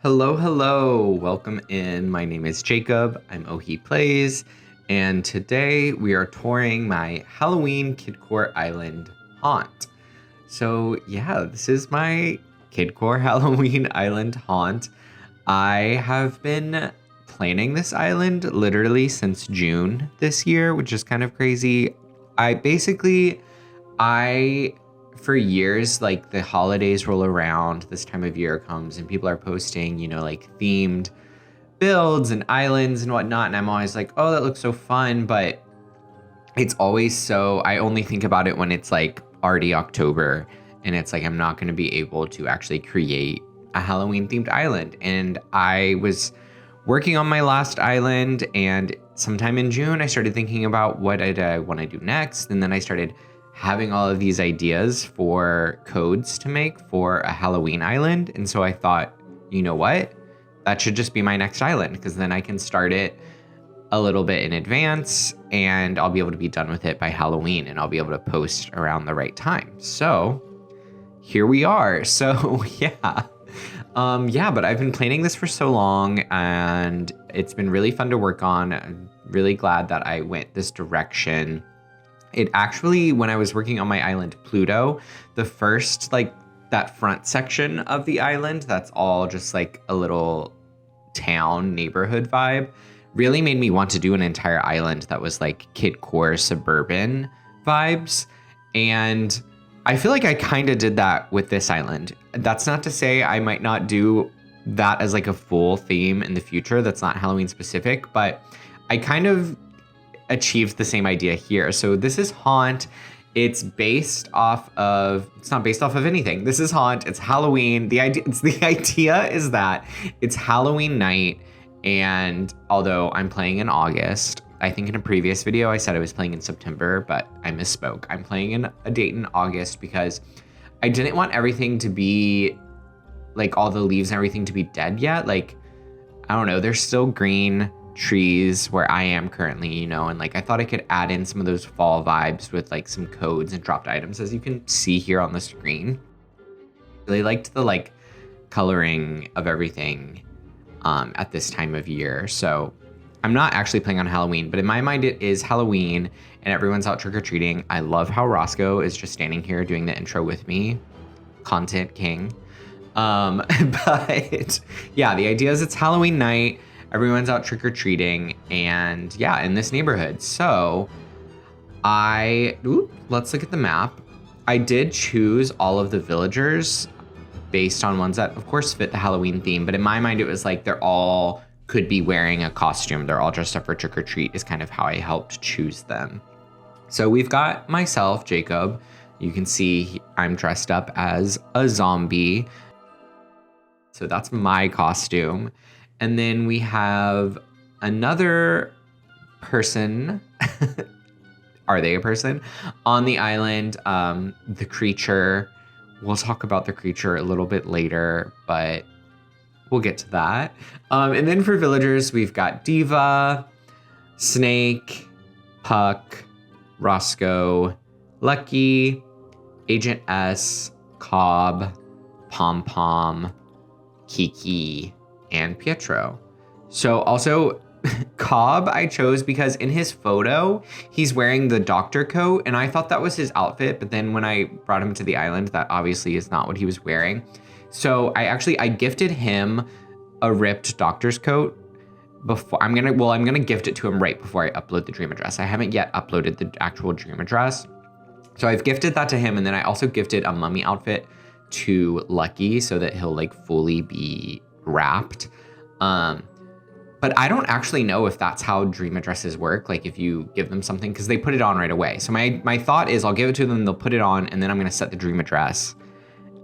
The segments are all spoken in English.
Hello, hello. Welcome in. My name is Jacob. I'm ohheplays, and today we are touring my Halloween Kidcore Island haunt. So yeah, this is my Kidcore Halloween Island haunt. I have been planning this island literally since June this year, which is kind of crazy. I for years, like the holidays roll around, this time of year comes and people are posting, like themed builds and islands and whatnot. And I'm always like, oh, that looks so fun. But it's always I only think about it when it's like already October and it's like, I'm not going to be able to actually create a Halloween themed island. And I was working on my last island, and sometime in June, I started thinking about what did I want to do next. And then I started having all of these ideas for codes to make for a Halloween island. And so I thought, you know what? That should just be my next island, because then I can start it a little bit in advance and I'll be able to be done with it by Halloween and I'll be able to post around the right time. So here we are. So yeah. But I've been planning this for so long and it's been really fun to work on. I'm really glad that I went this direction. It actually, when I was working on my island Pluto, the first, that front section of the island, that's all just like a little town neighborhood vibe, really made me want to do an entire island that was like Kidcore suburban vibes. And I feel like I kind of did that with this island. That's not to say I might not do that as like a full theme in the future that's not Halloween specific, but I kind of achieved the same idea here. So this is Haunt. It's not based off of anything. This is Haunt. It's Halloween. The idea is that it's Halloween night. And although I'm playing in August, I think in a previous video I said I was playing in September, but I misspoke. I'm playing in a date in August because I didn't want everything to be like all the leaves and everything to be dead yet. Like, I don't know, there's still green trees where I am currently, and like I thought I could add in some of those fall vibes with like some codes and dropped items, as you can see here on the screen. Really liked the coloring of everything at this time of year. So I'm not actually playing on Halloween, but in my mind it is Halloween and everyone's out trick-or-treating. I love how Roscoe is just standing here doing the intro with me. Content king. But yeah, the idea is it's Halloween night. Everyone's out trick-or-treating, and yeah, in this neighborhood. So let's look at the map. I did choose all of the villagers based on ones that of course fit the Halloween theme, but in my mind it was like they're all could be wearing a costume. They're all dressed up for trick-or-treat is kind of how I helped choose them. So we've got myself, Jacob. You can see I'm dressed up as a zombie. So that's my costume. And then we have another person. Are they a person? On the island, the creature. We'll talk about the creature a little bit later, but we'll get to that. And then for villagers, we've got Diva, Snake, Puck, Roscoe, Lucky, Agent S, Cobb, Pom Pom, Kiki, and Pietro. So also Cobb I chose because in his photo he's wearing the doctor coat and I thought that was his outfit, but then when I brought him to the island, that obviously is not what he was wearing. So I gifted him a ripped doctor's coat before I'm gonna gift it to him right before I upload the dream address. I haven't yet uploaded the actual dream address. So I've gifted that to him, and then I also gifted a mummy outfit to Lucky so that he'll fully be wrapped. But I don't actually know if that's how dream addresses work. Like if you give them something, because they put it on right away. So my thought is I'll give it to them, they'll put it on, and then I'm gonna set the dream address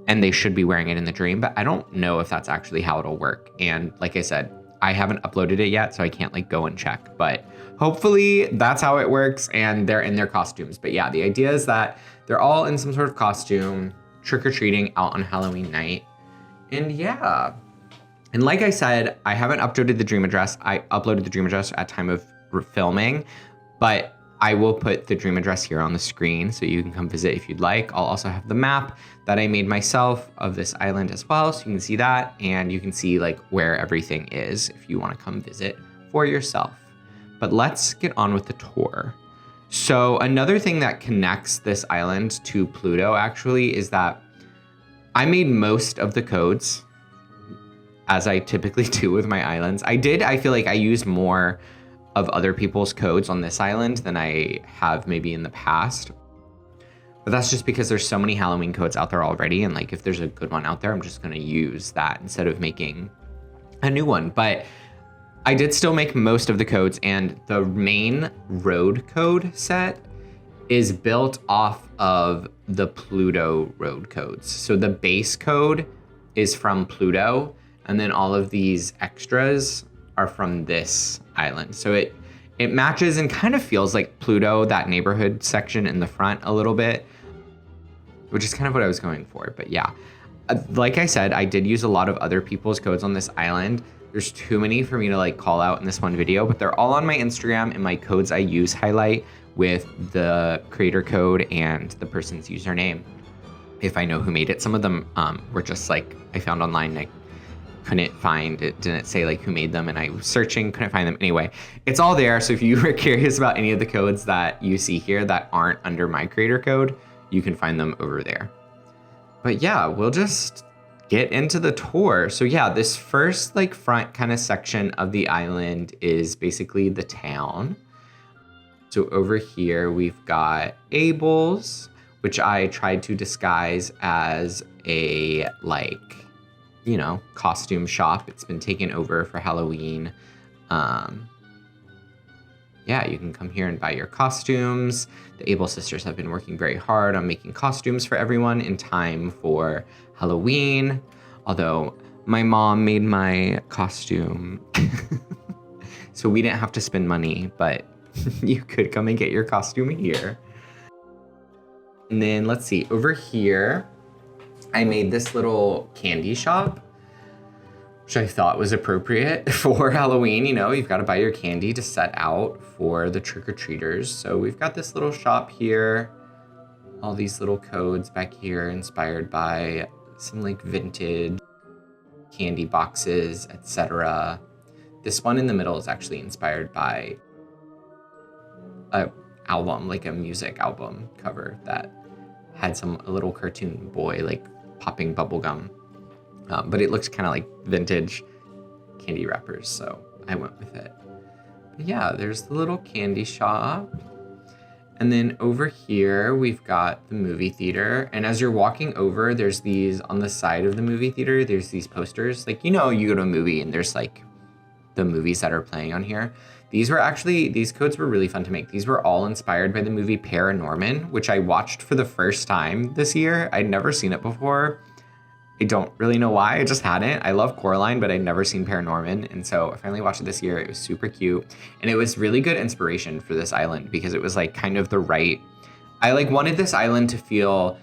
and they should be wearing it in the dream, but I don't know if that's actually how it'll work. And like I said, I haven't uploaded it yet, so I can't go and check, but hopefully that's how it works and they're in their costumes. But yeah, the idea is that they're all in some sort of costume, trick-or-treating out on Halloween night. And yeah. And like I said, I haven't uploaded the dream address. I uploaded the dream address at time of filming, but I will put the dream address here on the screen so you can come visit if you'd like. I'll also have the map that I made myself of this island as well, so you can see that, and you can see like where everything is if you want to come visit for yourself. But let's get on with the tour. So another thing that connects this island to Pluto actually is that I made most of the codes, as I typically do with my islands. I feel like I used more of other people's codes on this island than I have maybe in the past. But that's just because there's so many Halloween codes out there already, and like if there's a good one out there, I'm just gonna use that instead of making a new one. But I did still make most of the codes, and the main road code set is built off of the Pluto road codes. So the base code is from Pluto, and then all of these extras are from this island. So it matches and kind of feels like Pluto, that neighborhood section in the front a little bit, which is kind of what I was going for. But yeah, like I said, I did use a lot of other people's codes on this island. There's too many for me to like call out in this one video, but they're all on my Instagram, and my codes I use highlight with the creator code and the person's username if I know who made it. Some of them were just like I found online, I couldn't find, it didn't say like who made them, and I was searching, couldn't find them. Anyway, it's all there, so if you were curious about any of the codes that you see here that aren't under my creator code, you can find them over there. But yeah, we'll just get into the tour. So yeah, this first like front kind of section of the island is basically the town. So over here we've got Abel's, which I tried to disguise as a like, you know, costume shop. It's been taken over for Halloween. Yeah, you can come here and buy your costumes. The Able sisters have been working very hard on making costumes for everyone in time for Halloween. Although my mom made my costume, so we didn't have to spend money, but you could come and get your costume here. And then let's see, over here, I made this little candy shop, which I thought was appropriate for Halloween. You know, you've got to buy your candy to set out for the trick-or-treaters. So we've got this little shop here, all these little codes back here inspired by some like vintage candy boxes, etc. This one in the middle is actually inspired by a album, like a music album cover that had a little cartoon boy like popping bubble gum. But it looks kind of like vintage candy wrappers, so I went with it. But yeah, there's the little candy shop. And then over here, we've got the movie theater. And as you're walking over, there's these, on the side of the movie theater, there's these posters. Like, you know, you go to a movie and there's like the movies that are playing on here. These codes were really fun to make. These were all inspired by the movie Paranorman, which I watched for the first time this year. I'd never seen it before. I don't really know why, I just hadn't. I love Coraline, but I'd never seen Paranorman. And so I finally watched it this year. It was super cute. And it was really good inspiration for this island because it was like kind of the right, I like wanted this island to feel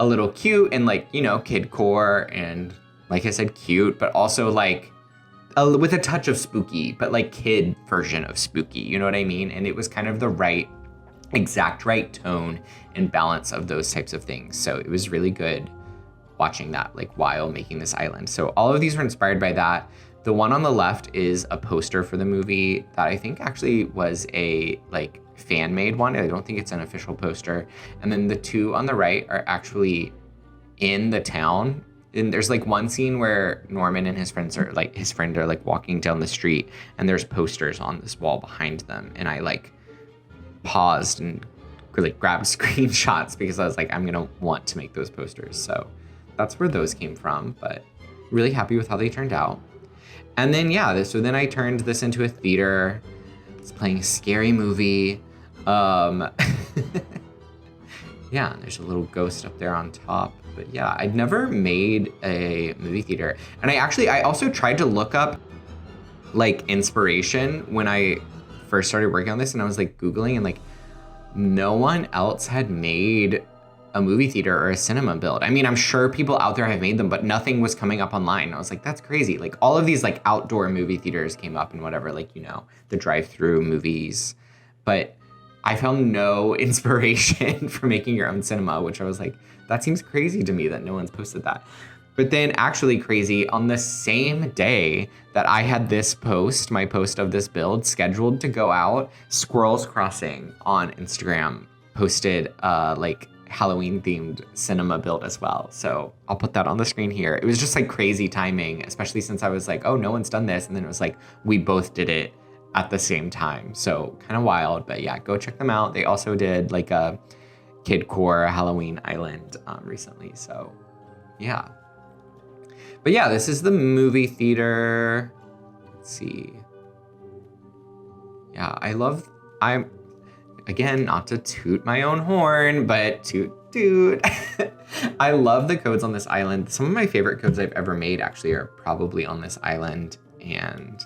a little cute and like, you know, kidcore and like I said, cute, but also like with a touch of spooky, but like kid version of spooky, you know what I mean? And it was kind of the right, exact right tone and balance of those types of things. So it was really good watching that like while making this island. So all of these were inspired by that. The one on the left is a poster for the movie that I think actually was a like fan made one. I don't think it's an official poster. And then the two on the right are actually in the town. And there's like one scene where Norman and his friend are like walking down the street and there's posters on this wall behind them. And I like paused and like grabbed screenshots because I was like, I'm gonna want to make those posters. So that's where those came from, but really happy with how they turned out. And then, yeah, so then I turned this into a theater. It's playing a scary movie. Yeah, there's a little ghost up there on top. But yeah, I'd never made a movie theater. And I also tried to look up like inspiration when I first started working on this, and I was like Googling and like no one else had made a movie theater or a cinema build. I mean, I'm sure people out there have made them, but nothing was coming up online. I was like, that's crazy. Like all of these like outdoor movie theaters came up and whatever, like, you know, the drive-through movies, but I found no inspiration for making your own cinema, which I was like, that seems crazy to me that no one's posted that. But then actually crazy, on the same day that I had this post, my post of this build scheduled to go out, Squirrels Crossing on Instagram posted like Halloween themed cinema build as well. So I'll put that on the screen here. It was just like crazy timing, especially since I was like, oh, no one's done this. And then it was like, we both did it at the same time. So kind of wild, but yeah, go check them out. They also did like a Kidcore Halloween Island recently. So yeah. But yeah, this is the movie theater. Let's see. Yeah, I'm, again, not to toot my own horn, but toot. I love the codes on this island. Some of my favorite codes I've ever made actually are probably on this island. And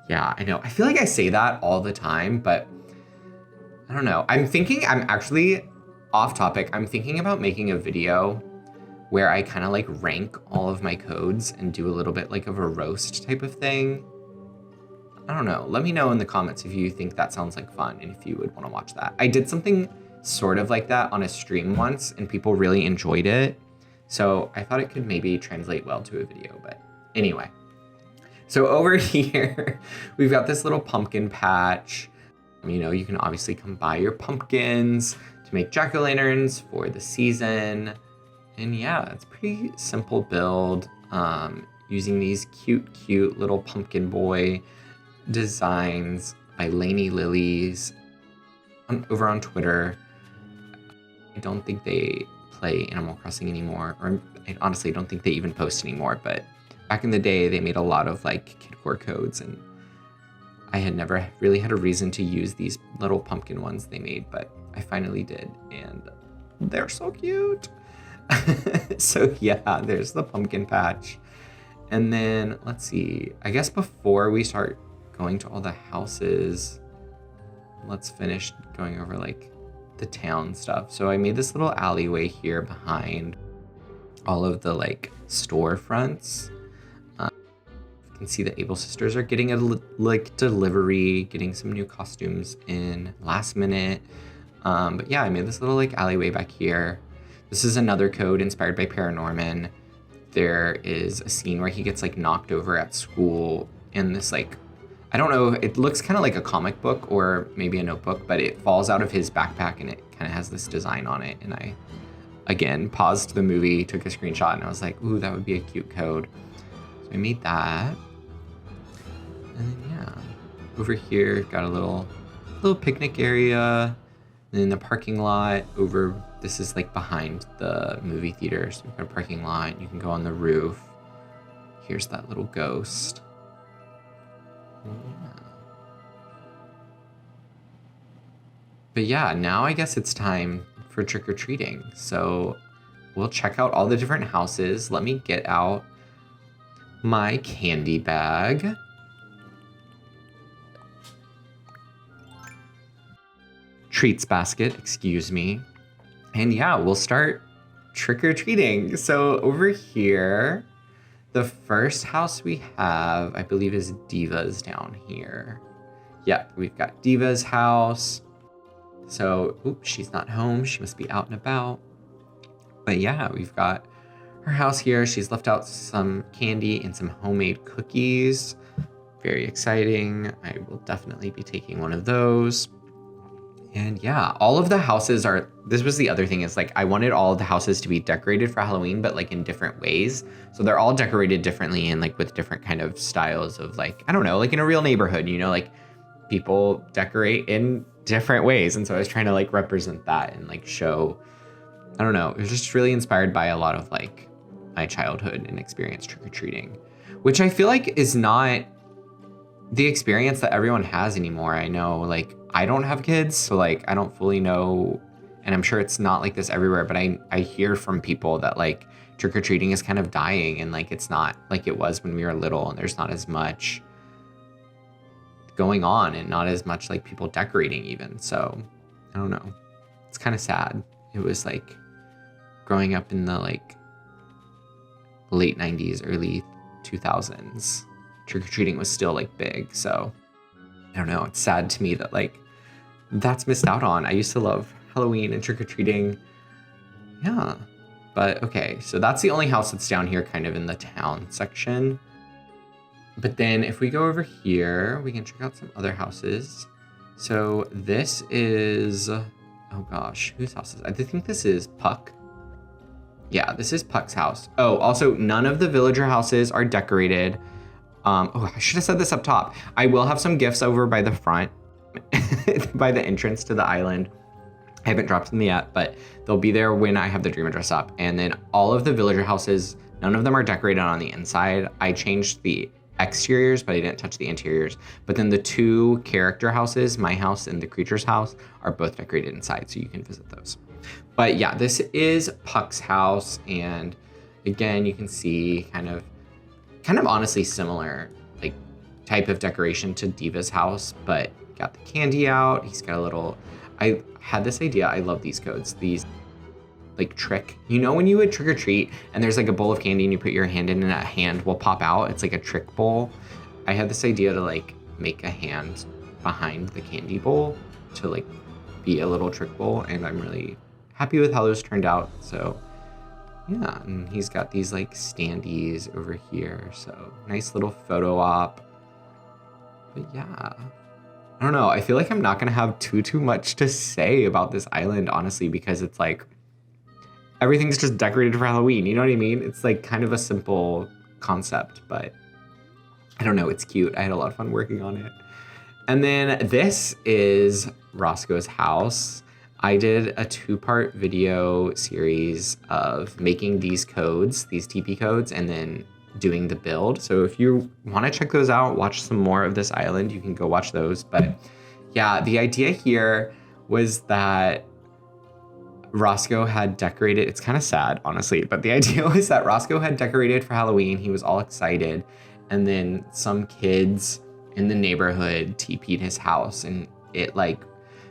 yeah, I know. I feel like I say that all the time, but I don't know. I'm actually off topic. I'm thinking about making a video where I kind of like rank all of my codes and do a little bit like of a roast type of thing. I don't know. Let me know in the comments if you think that sounds like fun and if you would want to watch that. I did something sort of like that on a stream once and people really enjoyed it. So I thought it could maybe translate well to a video, but anyway. So over here, we've got this little pumpkin patch. You know, you can obviously come buy your pumpkins to make jack-o'-lanterns for the season. And yeah, it's a pretty simple build, using these cute little pumpkin boy designs by Lainey Lilies over on Twitter. I don't think they play Animal Crossing anymore, or I honestly don't think they even post anymore, but back in the day, they made a lot of like Kidcore codes, and I had never really had a reason to use these little pumpkin ones they made, but I finally did, and they're so cute. So yeah, there's the pumpkin patch. And then let's see, I guess before we start going to all the houses, let's finish going over like the town stuff. So I made this little alleyway here behind all of the like storefronts. You can see the Able sisters are getting a like delivery, getting some new costumes in last minute. But yeah, I made this little like alleyway back here. This is another code inspired by Paranorman. There is a scene where he gets like knocked over at school in this like, I don't know, it looks kind of like a comic book or maybe a notebook, but it falls out of his backpack and it kind of has this design on it. And I, again, paused the movie, took a screenshot, and I was like, ooh, that would be a cute code. So I made that. And then yeah, over here, got a little picnic area. And then the parking lot over, this is like behind the movie theater. So we've got a parking lot, you can go on the roof. Here's that little ghost. Yeah. But yeah, now I guess it's time for trick-or-treating. So we'll check out all the different houses. Let me get out my candy bag. Treats basket, excuse me. And yeah, we'll start trick-or-treating. So over here, the first house we have, I believe, is Diva's down here. Yep, we've got Diva's house. So, oops, she's not home. She must be out and about. But yeah, we've got her house here. She's left out some candy and some homemade cookies. Very exciting. I will definitely be taking one of those. And yeah, all of the houses are, this was the other thing, is like I wanted all of the houses to be decorated for Halloween, but like in different ways. So they're all decorated differently and like with different kind of styles of like, I don't know, like in a real neighborhood, you know, like people decorate in different ways. And so I was trying to like represent that and like show, I don't know, it was just really inspired by a lot of like my childhood and experience trick-or-treating, which I feel like is not the experience that everyone has anymore. I know, like, I don't have kids, so like I don't fully know, and I'm sure it's not like this everywhere, but I hear from people that like trick-or-treating is kind of dying and like it's not like it was when we were little, and there's not as much going on and not as much like people decorating even. So I don't know, it's kind of sad. It was like growing up in the like late 90s, early 2000s, trick-or-treating was still like big. So I don't know, it's sad to me that like that's missed out on. I used to love Halloween and trick-or-treating. Yeah, but okay, so that's the only house that's down here kind of in the town section. But then if we go over here, we can check out some other houses. So this is, oh gosh, whose house is it? I think this is Puck. Yeah, this is Puck's house. Oh, also none of the villager houses are decorated. Oh, I should have said this up top. I will have some gifts over by the front, by the entrance to the island. I haven't dropped them yet, but they'll be there when I have the dream address up. And then all of the villager houses, none of them are decorated on the inside. I changed the exteriors, but I didn't touch the interiors. But then the two character houses, my house and the creature's house, are both decorated inside, so you can visit those. But yeah, this is Puck's house, and again, you can see kind of honestly similar like type of decoration to Diva's house, but got the candy out. He's got a little, I had this idea. I love these codes. These like trick, you know, when you would trick or treat and there's like a bowl of candy and you put your hand in and a hand will pop out. It's like a trick bowl. I had this idea to like make a hand behind the candy bowl to like be a little trick bowl, and I'm really happy with how those turned out. So yeah, and he's got these like standees over here. So nice little photo op. But yeah, I don't know. I feel like I'm not gonna have too much to say about this island, honestly, because it's like everything's just decorated for Halloween. You know what I mean? It's like kind of a simple concept, but I don't know. It's cute. I had a lot of fun working on it. And then this is Roscoe's house. I did a 2-part video series of making these codes, these TP codes, and then doing the build. So if you want to check those out, watch some more of this island, you can go watch those. But yeah, the idea here was that Roscoe had decorated, it's kind of sad, honestly, but the idea was that Roscoe had decorated for Halloween. He was all excited. And then some kids in the neighborhood TP'd his house, and it like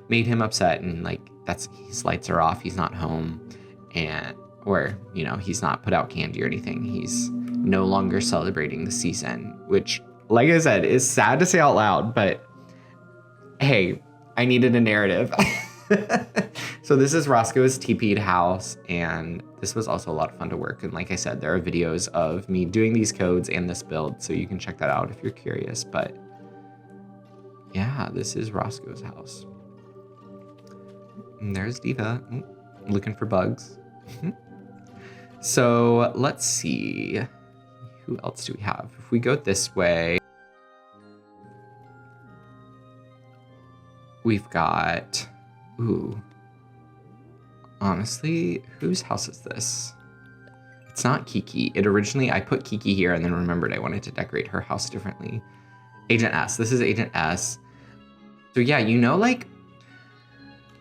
made him upset, and like that's, his lights are off, he's not home, and or you know, he's not put out candy or anything, he's no longer celebrating the season, which like I said is sad to say out loud, but hey, I needed a narrative. So this is Roscoe's TP'd house, and this was also a lot of fun to work, and like I said, there are videos of me doing these codes and this build, so you can check that out if you're curious. But yeah, this is Roscoe's house. And there's Diva, looking for bugs. So let's see, who else do we have? If we go this way, we've got, ooh, honestly, whose house is this? It's not Kiki. It originally, I put Kiki here and then remembered I wanted to decorate her house differently. Agent S, this is Agent S. So yeah, you know, like,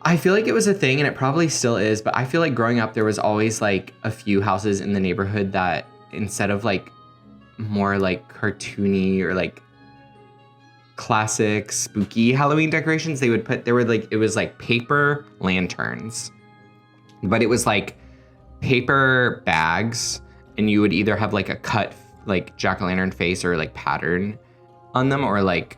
I feel like it was a thing, and it probably still is, but I feel like growing up, there was always like a few houses in the neighborhood that instead of like more like cartoony or like classic spooky Halloween decorations, they would put, there were like, it was like paper lanterns, but it was like paper bags, and you would either have like a cut like jack-o'-lantern face or like pattern on them, or like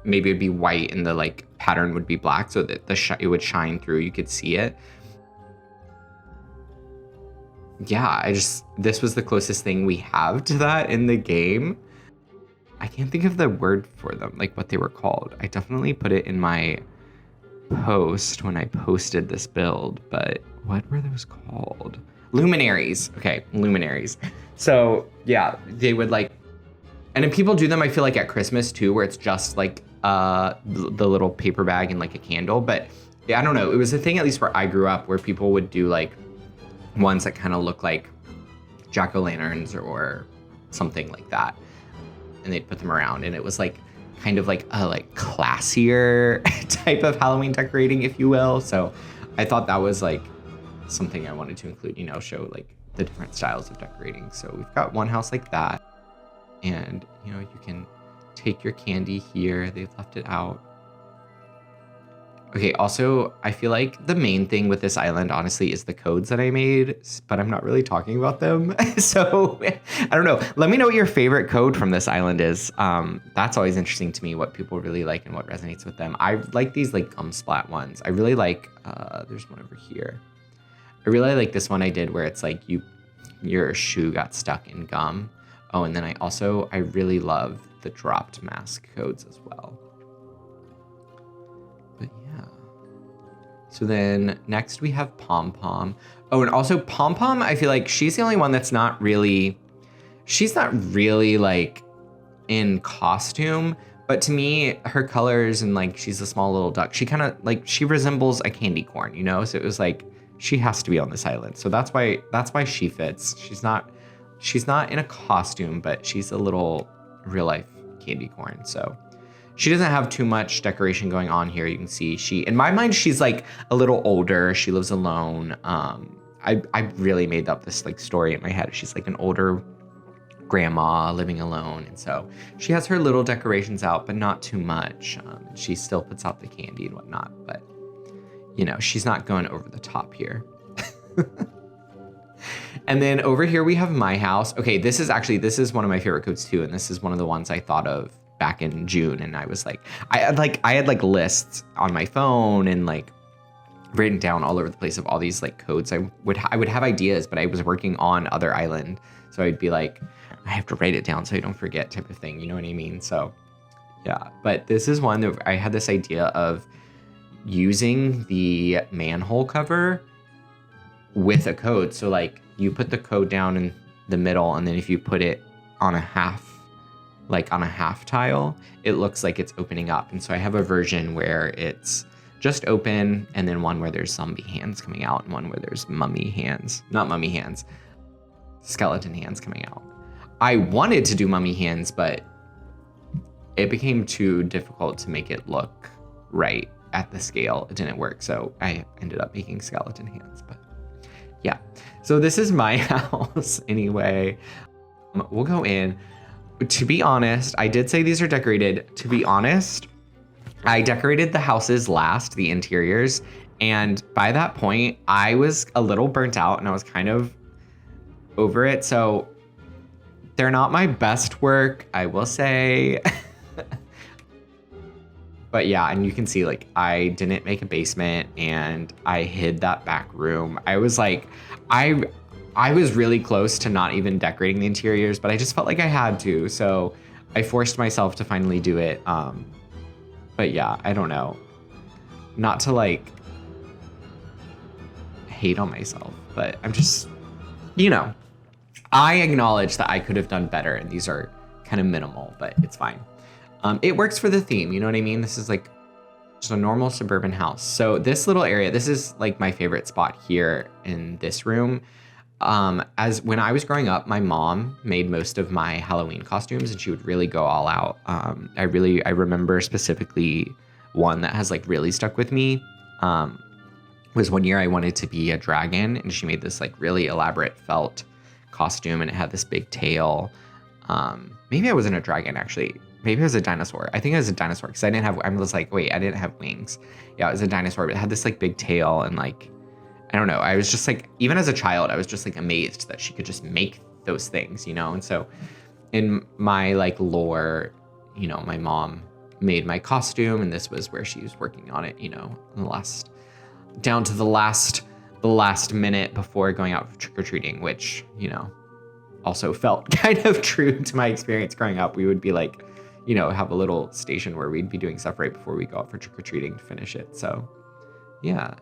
maybe it'd be white and the like pattern would be black, so that it would shine through, you could see it. Yeah, this was the closest thing we have to that in the game. I can't think of the word for them, like what they were called. I definitely put it in my post when I posted this build, but what were those called? Luminaries. Okay, luminaries. So yeah, they would like, and then people do them, I feel like at Christmas too, where it's just like the little paper bag and like a candle. But yeah, I don't know, it was a thing at least where I grew up, where people would do like ones that kind of look like jack-o'-lanterns or something like that, and they'd put them around, and it was like kind of like a like classier type of Halloween decorating, if you will. So I thought that was like something I wanted to include, you know, show like the different styles of decorating. So we've got one house like that, and you know, you can take your candy here. They've left it out. Okay, also, I feel like the main thing with this island, honestly, is the codes that I made, but I'm not really talking about them. So I don't know. Let me know what your favorite code from this island is. That's always interesting to me, what people really like and what resonates with them. I like these like gum splat ones. I really like, there's one over here. I really like this one I did where it's like your shoe got stuck in gum. Oh, and then I really love the dropped mask codes as well. But yeah. So then next we have Pom Pom. Oh, and also Pom Pom, I feel like she's the only one that's she's not really like in costume, but to me, her colors and like she's a small little duck. She kind of like, she resembles a candy corn, you know? So it was like, she has to be on this island. So that's why she fits. She's not in a costume, but she's a little real life candy corn. So she doesn't have too much decoration going on here. You can see in my mind, she's like a little older. She lives alone. I really made up this like story in my head. She's like an older grandma living alone. And so she has her little decorations out, but not too much. She still puts out the candy and whatnot, but you know, she's not going over the top here. And then over here we have My House. Okay, this is one of my favorite codes too. And this is one of the ones I thought of back in June. And I was like, I had like lists on my phone and like written down all over the place of all these like codes. I would have ideas, but I was working on other island. So I'd be like, I have to write it down so I don't forget type of thing. You know what I mean? So yeah, but this is one that I had this idea of using the manhole cover with a code. So like you put the code down in the middle, and then if you put it on a half tile, it looks like it's opening up. And so I have a version where it's just open, and then one where there's zombie hands coming out, and one where there's skeleton hands coming out. I wanted to do mummy hands, but it became too difficult to make it look right at the scale. It didn't work, so I ended up making skeleton hands. But yeah, so this is My House anyway. We'll go in. To be honest, I did say these are decorated. To be honest, I decorated the houses last, the interiors, and by that point I was a little burnt out and I was kind of over it. So they're not my best work, I will say. But yeah, and you can see like I didn't make a basement and I hid that back room. I was like, I was really close to not even decorating the interiors, but I just felt like I had to. So I forced myself to finally do it. But yeah, I don't know. Not to like hate on myself, but I'm just, you know, I acknowledge that I could have done better and these are kind of minimal, but it's fine. It works for the theme, you know what I mean? This is like just a normal suburban house. So this little area, this is like my favorite spot here in this room. As when I was growing up, my mom made most of my Halloween costumes and she would really go all out. I remember specifically one that has like really stuck with me. Was one year I wanted to be a dragon and she made this like really elaborate felt costume and it had this big tail. Maybe I wasn't a dragon actually. Maybe it was a dinosaur. I think it was a dinosaur because I was like, wait, I didn't have wings. Yeah, it was a dinosaur, but it had this like big tail and like, I don't know. I was just like, even as a child, I was just like amazed that she could just make those things, you know? And so in my like lore, you know, my mom made my costume and this was where she was working on it, you know, down to the last minute before going out for trick-or-treating, which, you know, also felt kind of true to my experience growing up. We would be like, you know, have a little station where we'd be doing stuff right before we go out for trick-or-treating to finish it. So yeah.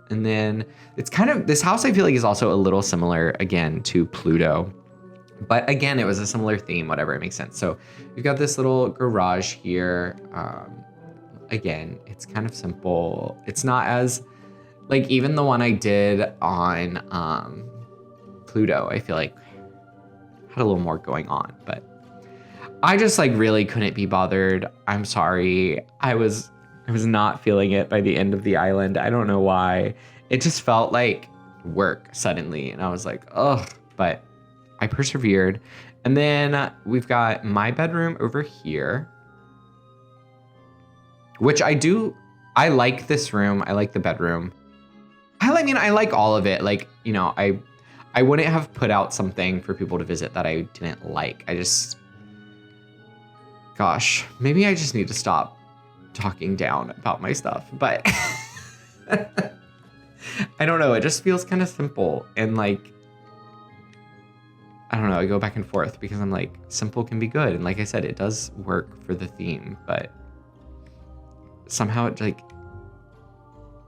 And then it's kind of, this house I feel like is also a little similar again to Pluto, but again, it was a similar theme, whatever, it makes sense. So we've got this little garage here. Again, it's kind of simple. It's not as like, even the one I did on Pluto, I feel like had a little more going on, but I just like really couldn't be bothered. I'm sorry. I was not feeling it by the end of the island. I don't know why. It just felt like work suddenly. And I was like, ugh, but I persevered. And then we've got my bedroom over here, which I I like this room. I like the bedroom. I mean, I like all of it. Like, you know, I wouldn't have put out something for people to visit that I didn't like. Gosh, maybe I just need to stop talking down about my stuff. But I don't know. It just feels kind of simple. And like, I don't know. I go back and forth because I'm like, simple can be good. And like I said, it does work for the theme. But somehow it like,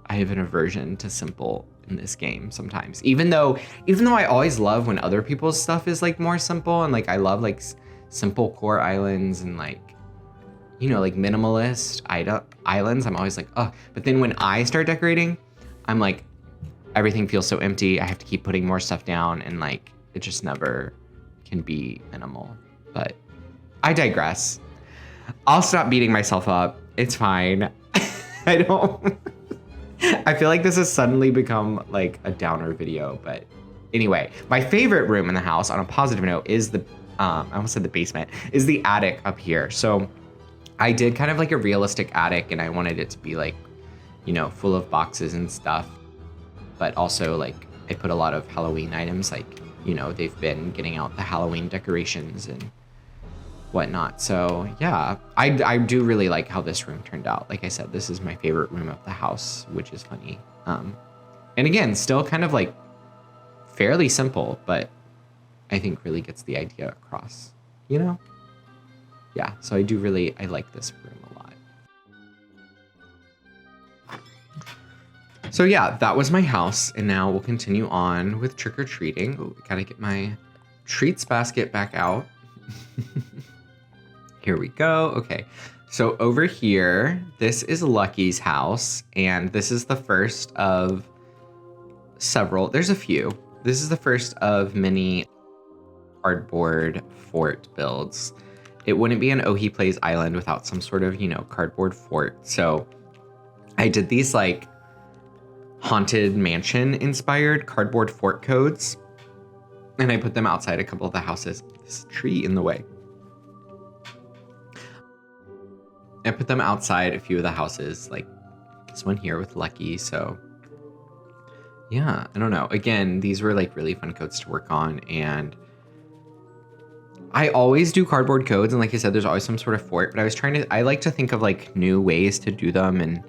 I have an aversion to simple in this game sometimes. Even though I always love when other people's stuff is like more simple, and like I love like simple core islands and like, you know, like minimalist islands. I'm always like, oh, but then when I start decorating, I'm like, everything feels so empty. I have to keep putting more stuff down, and like it just never can be minimal. But I digress. I'll stop beating myself up. It's fine. I feel like this has suddenly become like a downer video, but anyway, my favorite room in the house, on a positive note, is I almost said the basement, is the attic up here. So I did kind of like a realistic attic, and I wanted it to be like, you know, full of boxes and stuff, but also like I put a lot of Halloween items, like, you know, they've been getting out the Halloween decorations and whatnot. So yeah, I do really like how this room turned out. Like I said, this is my favorite room of the house, which is funny. And again, still kind of like fairly simple, but I think really gets the idea across, you know? Yeah, so I like this room a lot. So yeah, that was my house, and now we'll continue on with trick-or-treating. Oh, gotta get my treats basket back out. Here we go. Okay, so over here, this is Lucky's house, and this is the first of several. There's a few. This is the first of many cardboard fort builds. It wouldn't be an ohheplays island without some sort of, you know, cardboard fort. So I did these like haunted mansion inspired cardboard fort codes, and I put them outside a couple of the houses. This tree in the way. I put them outside a few of the houses, like this one here with Lucky. So yeah, I don't know. Again, these were like really fun codes to work on, and I always do cardboard codes, and like I said, there's always some sort of fort, but I like to think of like new ways to do them. And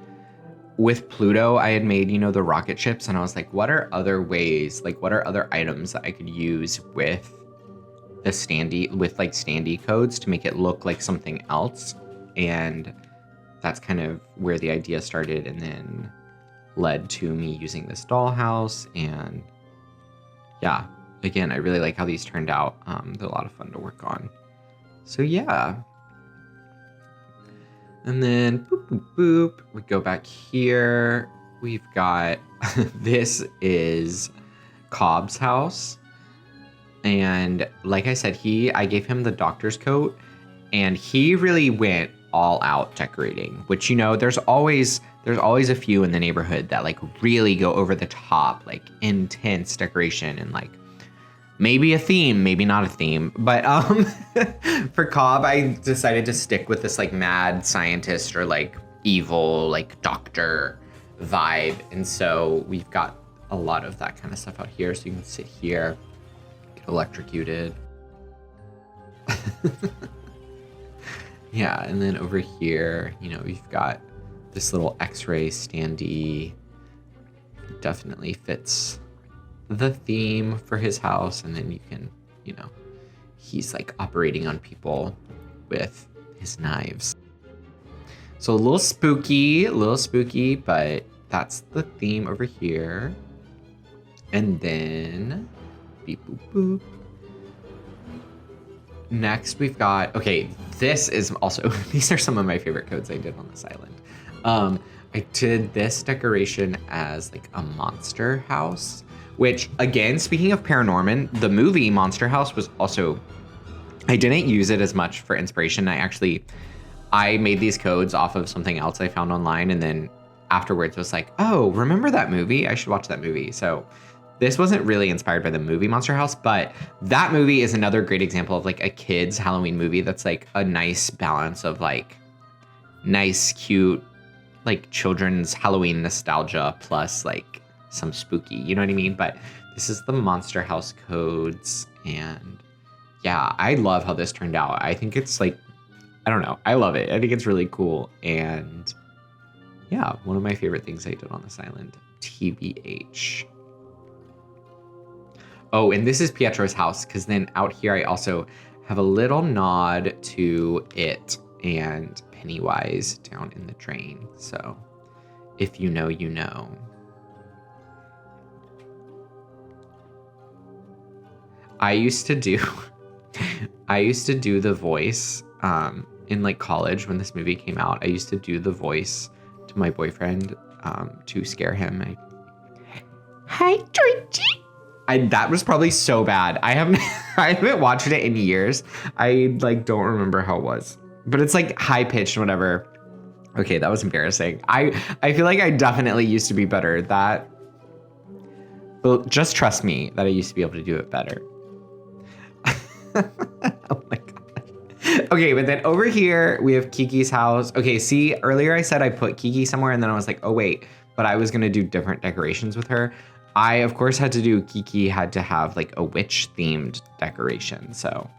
with Pluto, I had made, you know, the rocket ships, and I was like, what are other ways, like what are other items that I could use with the standee codes to make it look like something else? And that's kind of where the idea started, and then led to me using this dollhouse. And yeah, again, I really like how these turned out. They're a lot of fun to work on. So yeah. And then boop, boop, boop. We go back here. We've got, this is Cobb's house. And like I said, I gave him the doctor's coat, and he really went all out decorating, which, you know, there's always a few in the neighborhood that like really go over the top, like intense decoration, and like maybe a theme, maybe not a theme. But for Cobb, I decided to stick with this like mad scientist or like evil like doctor vibe. And so we've got a lot of that kind of stuff out here. So you can sit here, get electrocuted. Yeah, and then over here, you know, we've got this little X-ray standee. Definitely fits the theme for his house. And then you can, you know, he's like operating on people with his knives. So a little spooky, but that's the theme over here. And then beep boop boop. Next, we've got, okay, this is also, these are some of my favorite codes I did on this island. I did this decoration as like a monster house, which again, speaking of Paranorman, the movie Monster House was also, I didn't use it as much for inspiration. I made these codes off of something else I found online, and then afterwards was like, oh, remember that movie? I should watch that movie. So this wasn't really inspired by the movie Monster House, but that movie is another great example of like a kid's Halloween movie that's like a nice balance of like nice, cute like children's Halloween nostalgia plus like some spooky, you know what I mean? But this is the Monster House codes, and yeah, I love how this turned out. I think it's like, I don't know, I love it. I think it's really cool, and yeah, one of my favorite things I did on this island, TBH. Oh, and this is Pietro's house, because then out here I also have a little nod to it and Pennywise down in the drain. So if you know, you know. I used to do the voice in like college when this movie came out. I used to do the voice to my boyfriend to scare him. Hi, Georgie. That was probably so bad. I haven't watched it in years. I like don't remember how it was, but it's like high pitched, whatever. Okay, that was embarrassing. I feel like I definitely used to be better at that. But just trust me that I used to be able to do it better. Oh my god. Okay, but then over here we have Kiki's house. Okay, see, earlier I said I put Kiki somewhere, and then I was like, oh wait, but I was gonna do different decorations with her. I, of course, had to do, Kiki had to have like a witch-themed decoration. So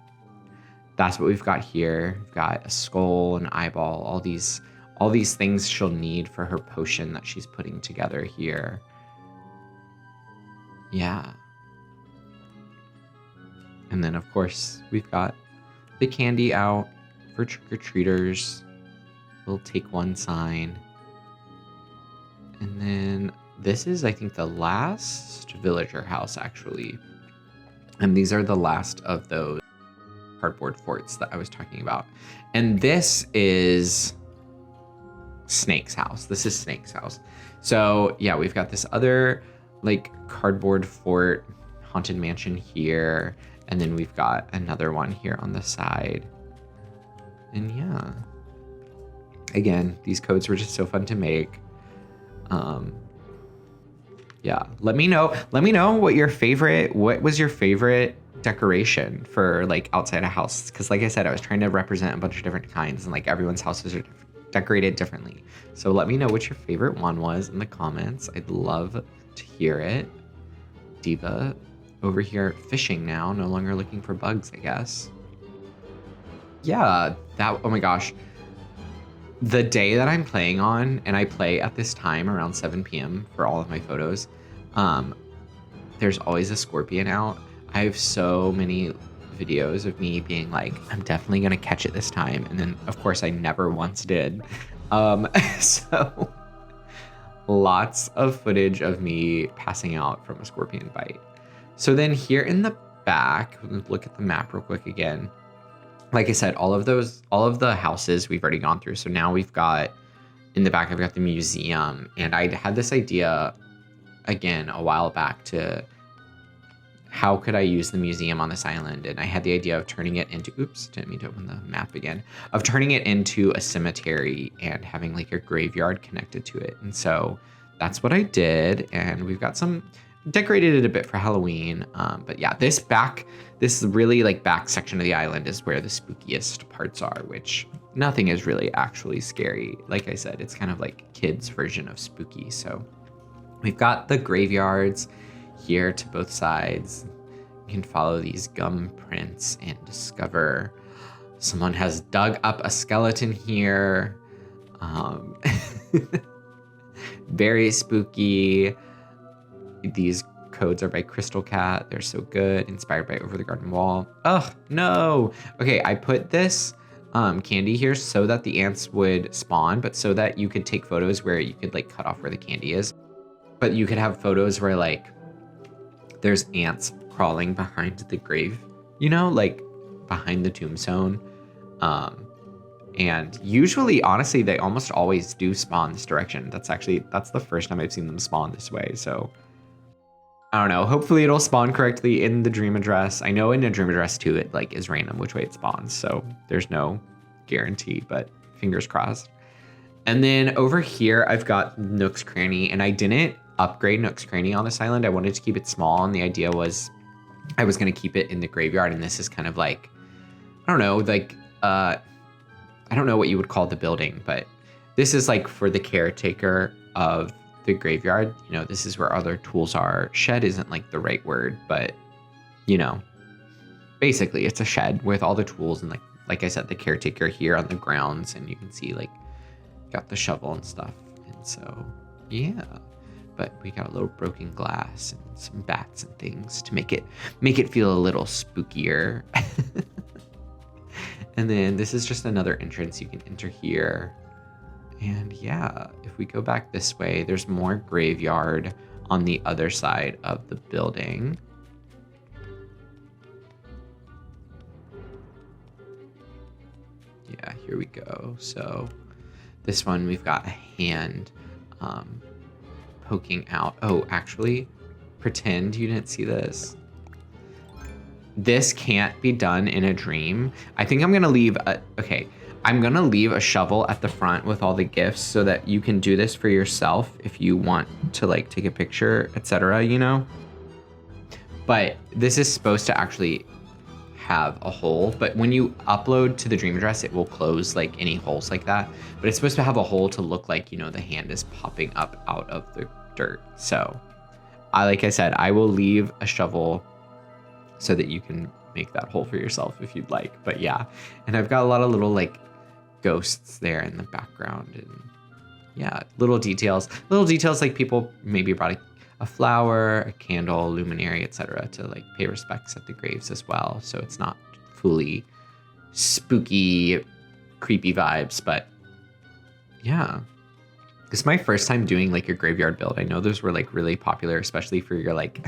that's what we've got here. We've got a skull, an eyeball, all these things she'll need for her potion that she's putting together here. Yeah. And then, of course, we've got the candy out for trick-or-treaters. We'll take one sign. And then this is, I think, the last villager house, actually. And these are the last of those cardboard forts that I was talking about. And this is Snake's house. This is Snake's house. So, yeah, we've got this other, like, cardboard fort, haunted mansion here. And then we've got another one here on the side. And, yeah. Again, these codes were just so fun to make. Yeah, let me know what was your favorite decoration for like outside a house, because like I said, I was trying to represent a bunch of different kinds, and like everyone's houses are decorated differently. So let me know what your favorite one was in the comments. I'd love to hear it. Diva over here fishing now, no longer looking for bugs, I guess. Yeah, oh my gosh. The day that I'm playing on, and I play at this time around 7 p.m. for all of my photos, there's always a scorpion out. I have so many videos of me being like, I'm definitely gonna catch it this time. And then of course I never once did. So lots of footage of me passing out from a scorpion bite. So then here in the back, look at the map real quick again. Like I said, all of the houses we've already gone through. So now we've got, in the back, I've got the museum. And I had this idea, again, a while back to how could I use the museum on this island? And I had the idea of turning it into, oops, didn't mean to open the map again, of turning it into a cemetery and having like a graveyard connected to it. And so that's what I did. And we've got decorated it a bit for Halloween. But yeah, this really like back section of the island is where the spookiest parts are, which nothing is really actually scary. Like I said, it's kind of like kids' version of spooky. So we've got the graveyards here to both sides. You can follow these gum prints and discover someone has dug up a skeleton here. Very spooky. These codes are by Crystal Cat. They're so good. Inspired by Over the Garden Wall. Ugh, no. Okay, I put this candy here so that the ants would spawn, but so that you could take photos where you could like cut off where the candy is. But you could have photos where like there's ants crawling behind the grave, you know, like behind the tombstone. And usually, honestly, they almost always do spawn this direction. That's the first time I've seen them spawn this way. So I don't know. Hopefully it'll spawn correctly in the dream address. I know in a dream address too, it like is random which way it spawns. So there's no guarantee, but fingers crossed. And then over here, I've got Nook's Cranny, and I didn't upgrade Nook's Cranny on this island. I wanted to keep it small, and the idea was I was going to keep it in the graveyard. And this is kind of like, I don't know, like, I don't know what you would call the building, but This is like for the caretaker of the graveyard. You know, this is where other tools are. Shed isn't like the right word, but you know, basically it's a shed with all the tools and like I said, the caretaker here on the grounds, and you can see like got the shovel and stuff. And so yeah, but we got a little broken glass and some bats and things to make it feel a little spookier. And then this is just another entrance. You can enter here. And yeah, if we go back this way, there's more graveyard on the other side of the building. Yeah, here we go. So this one, we've got a hand poking out. Oh, actually, pretend you didn't see this. This can't be done in a dream. I think I'm going to leave I'm going to leave a shovel at the front with all the gifts so that you can do this for yourself if you want to like take a picture, etc., you know? But this is supposed to actually have a hole, but when you upload to the dream address, it will close like any holes like that. But it's supposed to have a hole to look like, you know, the hand is popping up out of the dirt. So like I said, I will leave a shovel so that you can make that hole for yourself if you'd like. But yeah, and I've got a lot of little like ghosts there in the background, and yeah, little details like people maybe brought a flower, a candle, luminary, etc., to like pay respects at the graves as well. So it's not fully spooky, creepy vibes, but yeah. It's my first time doing like your graveyard build. I know those were like really popular, especially for your like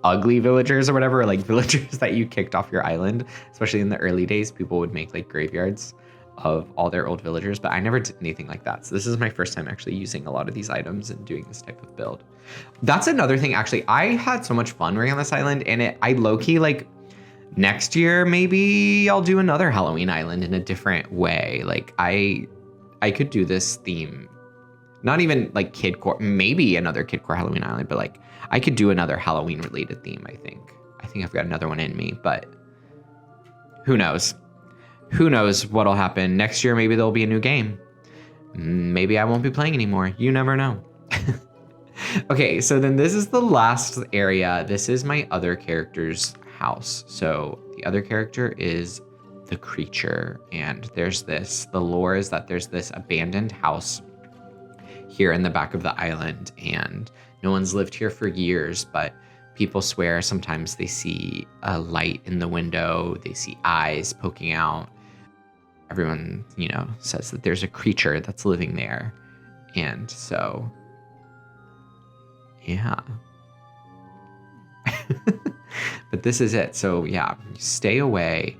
ugly villagers or whatever, or like villagers that you kicked off your island. Especially in the early days, people would make like graveyards of all their old villagers, but I never did anything like that. So this is my first time actually using a lot of these items and doing this type of build. That's another thing, actually. I had so much fun working on this island, and I low-key like next year, maybe I'll do another Halloween island in a different way. Like I could do this theme. Not even like Kidcore, maybe another Kidcore Halloween island, but like I could do another Halloween related theme, I think. I think I've got another one in me, but who knows? Who knows what'll happen. Next year, maybe there'll be a new game. Maybe I won't be playing anymore. You never know. Okay, so then this is the last area. This is my other character's house. So the other character is the creature, and the lore is that there's this abandoned house here in the back of the island, and no one's lived here for years, but people swear sometimes they see a light in the window, they see eyes poking out. Everyone, you know, says that there's a creature that's living there. And so, yeah. But this is it. So yeah, stay away.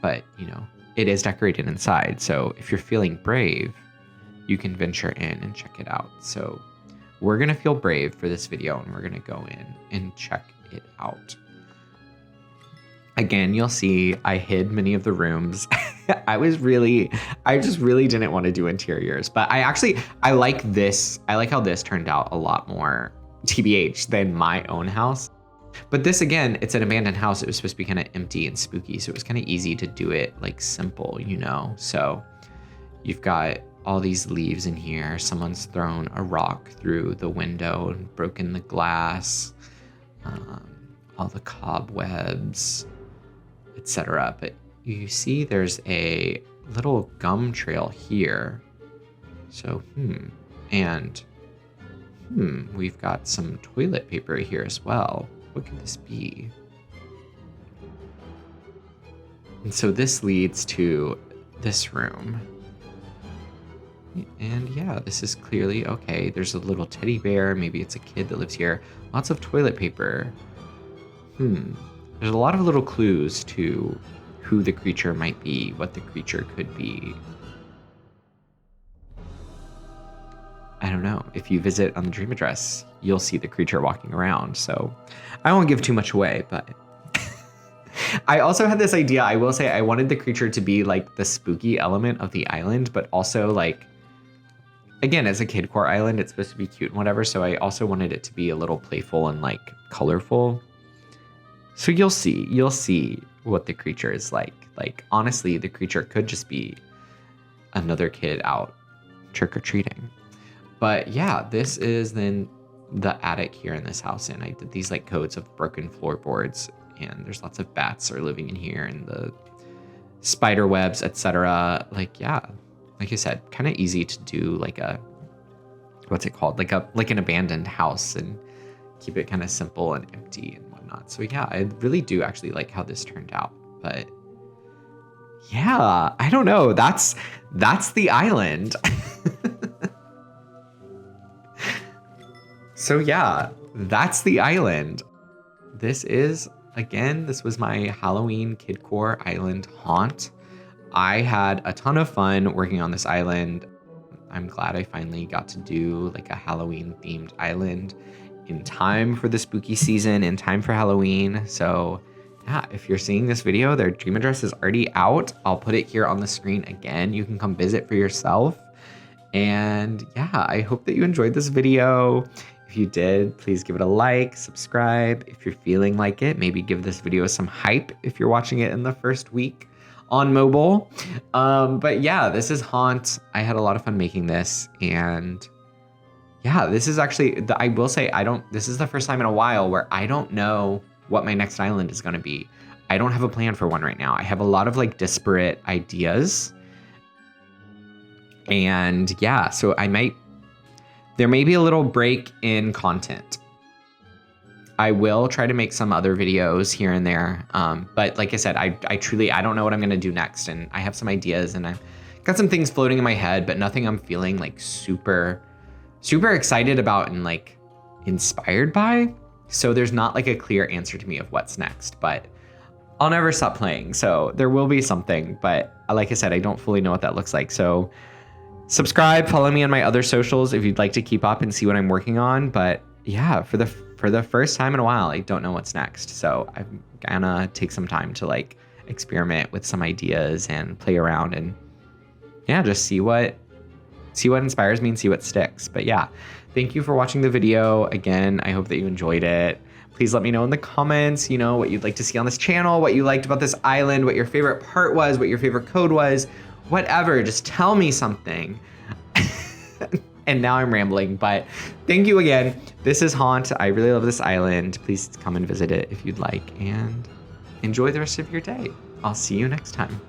But, you know, it is decorated inside. So if you're feeling brave, you can venture in and check it out. So we're going to feel brave for this video, and we're going to go in and check it out. Again, you'll see I hid many of the rooms. I just really didn't want to do interiors, but I like this. I like how this turned out a lot more TBH than my own house. But this, again, it's an abandoned house. It was supposed to be kind of empty and spooky, so it was kind of easy to do it like simple, you know? So you've got all these leaves in here. Someone's thrown a rock through the window and broken the glass, all the cobwebs, etc. But you see there's a little gum trail here. So, we've got some toilet paper here as well. What could this be? And so this leads to this room. And yeah, this is clearly okay. There's a little teddy bear. Maybe it's a kid that lives here. Lots of toilet paper. There's a lot of little clues to who the creature might be, what the creature could be. I don't know. If you visit on the dream address, you'll see the creature walking around. So I won't give too much away, but I also had this idea. I will say I wanted the creature to be like the spooky element of the island, but also like, again, as a Kidcore island, it's supposed to be cute and whatever. So I also wanted it to be a little playful and like colorful. So you'll see what the creature is like. Like, honestly, the creature could just be another kid out trick-or-treating. But yeah, this is then the attic here in this house, and I did these like coats of broken floorboards, and there's lots of bats are living in here, and the spider webs, etc. Like, yeah, like I said, kind of easy to do like a, what's it called, like an abandoned house, and keep it kind of simple and empty and whatnot. So yeah, I really do actually like how this turned out. But yeah, I don't know, that's the island. So yeah, that's the island. This was my Halloween Kidcore Island haunt. I had a ton of fun working on this island. I'm glad I finally got to do like a Halloween themed island in time for the spooky season, in time for Halloween. So yeah, if you're seeing this video, their dream address is already out. I'll put it here on the screen again. You can come visit for yourself. And yeah, I hope that you enjoyed this video. If you did, please give it a like, subscribe. If you're feeling like it, maybe give this video some hype if you're watching it in the first week on mobile. But yeah, this is Haunt. I had a lot of fun making this, and yeah, this is actually, I will say, this is the first time in a while where I don't know what my next island is going to be. I don't have a plan for one right now. I have a lot of like disparate ideas. And yeah, so there may be a little break in content. I will try to make some other videos here and there. But like I said, I don't know what I'm going to do next. And I have some ideas, and I've got some things floating in my head, but nothing I'm feeling like super excited about and like inspired by. So there's not like a clear answer to me of what's next, but I'll never stop playing. So there will be something, but like I said, I don't fully know what that looks like. So subscribe, follow me on my other socials if you'd like to keep up and see what I'm working on. But yeah, for the first time in a while, I don't know what's next. So I'm gonna take some time to like experiment with some ideas and play around, and yeah, just see what inspires me and see what sticks. But yeah, thank you for watching the video. Again, I hope that you enjoyed it. Please let me know in the comments, what you'd like to see on this channel, what you liked about this island, what your favorite part was, what your favorite code was, whatever. Just tell me something. And now I'm rambling, but thank you again. This is Haunt. I really love this island. Please come and visit it if you'd like, and enjoy the rest of your day. I'll see you next time.